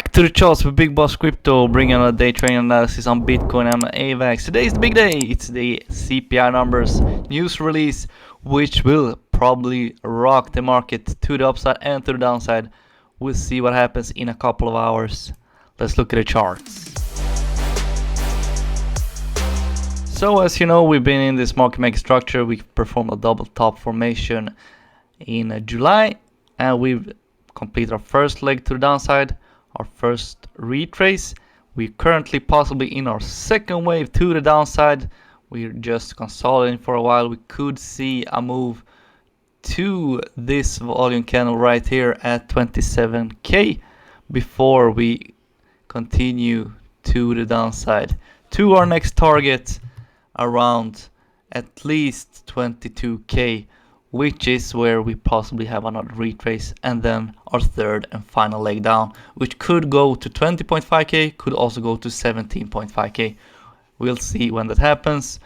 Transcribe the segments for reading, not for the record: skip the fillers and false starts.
Back to the charts with Big Boss Crypto, bringing a day trading analysis on Bitcoin and AVAX. Today is the big day. It's the CPI numbers news release, which will probably rock the market to the upside and to the downside. We'll see what happens in a couple of hours. Let's look at the charts. So as you know, we've been in this market maker structure. We performed a double top formation in July, and we've completed our first leg to the downside, our first retrace. We're currently possibly in our second wave to the downside. We're just consolidating for a while. We could see a move to this volume candle right here at 27k before we continue to the downside to our next target around at least 22k, which is where we possibly have another retrace, and then our third and final leg down, which could go to 20.5k, could also go to 17.5k. We'll see when that happens.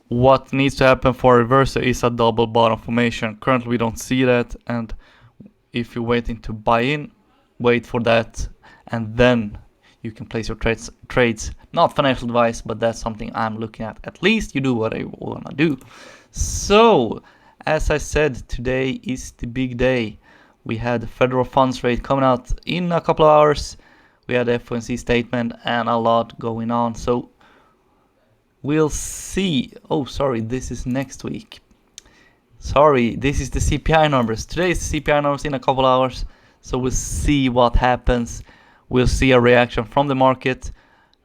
What needs to happen for a reversal is a double bottom formation. Currently we don't see that, and if you're waiting to buy in, wait for that, and then you can place your trades. Not financial advice, but that's something I'm looking at. At least you do what I wanna do. So as I said, today is the big day. We had the federal funds rate coming out in a couple of hours. We had the FOMC statement and a lot going on. So we'll see. Oh, sorry, this is next week. Sorry, this is the CPI numbers. Today is the CPI numbers in a couple of hours. So we'll see what happens. We'll see a reaction from the market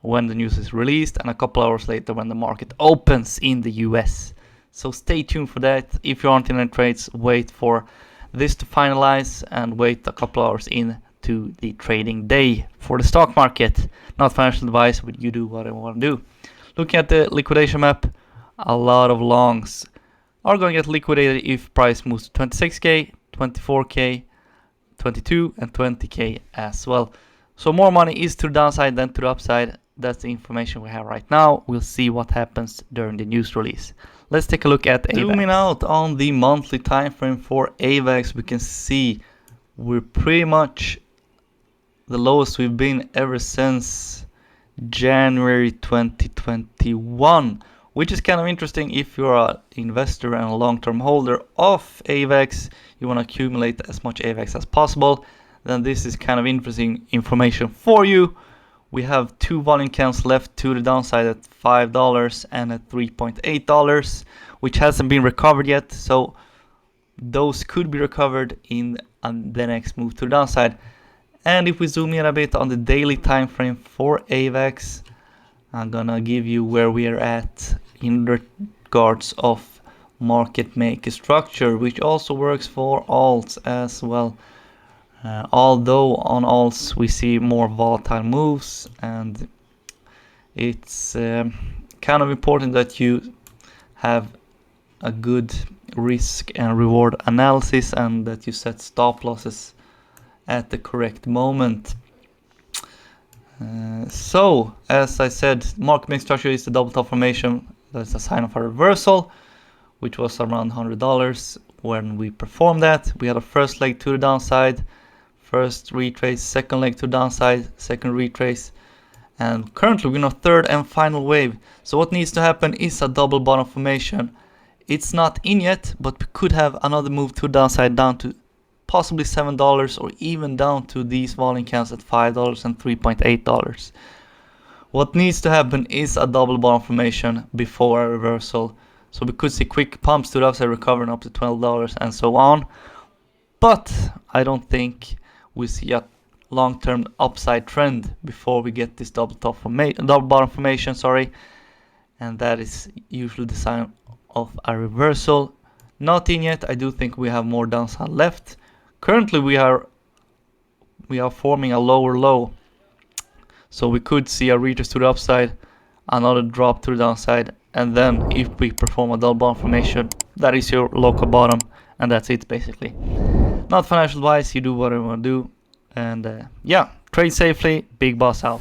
when the news is released, and a couple of hours later when the market opens in the US. So stay tuned for that. If you aren't in any trades, wait for this to finalize and wait a couple hours into the trading day for the stock market. Not financial advice, but you do what I want to do. Looking at the liquidation map, a lot of longs are going to get liquidated if price moves to 26k, 24k, 22 and 20k as well. So more money is to the downside than to the upside. That's the information we have right now. We'll see what happens during the news release. Let's take a look at AVAX. Zooming out on the monthly time frame for AVAX, we can see we're pretty much the lowest we've been ever since January 2021, which is kind of interesting. If you're an investor and a long-term holder of AVAX, you want to accumulate as much AVAX as possible, then this is kind of interesting information for you. We have two volume counts left to the downside at $5 and at $3.8, which hasn't been recovered yet. So those could be recovered in the next move to the downside. And if we zoom in a bit on the daily time frame for AVAX, I'm gonna give you where we are at in regards of market maker structure, which also works for alts as well. Although on alts we see more volatile moves, and it's kind of important that you have a good risk and reward analysis and that you set stop losses at the correct moment. So as I said, market maker structure is the double top formation. That's a sign of a reversal, which was around $100 when we performed that. We had a first leg to the downside, first retrace, second leg to downside, second retrace, and currently we're in our third and final wave. So what needs to happen is a double bottom formation. It's not in yet, but we could have another move to downside down to possibly $7, or even down to these volume counts at $5 and $3.8. What needs to happen is a double bottom formation before a reversal. So we could see quick pumps to the upside, recovering up to $12 and so on. But I don't think we see a long-term upside trend before we get this double bottom formation, and that is usually the sign of a reversal. Not in yet. I do think we have more downside left. Currently we are forming a lower low, so we could see a retrace to the upside, another drop to the downside, and then if we perform a double bottom formation, that is your local bottom, and that's it basically. Not financial advice, you do what you want to do, and yeah, trade safely. Big Boss out.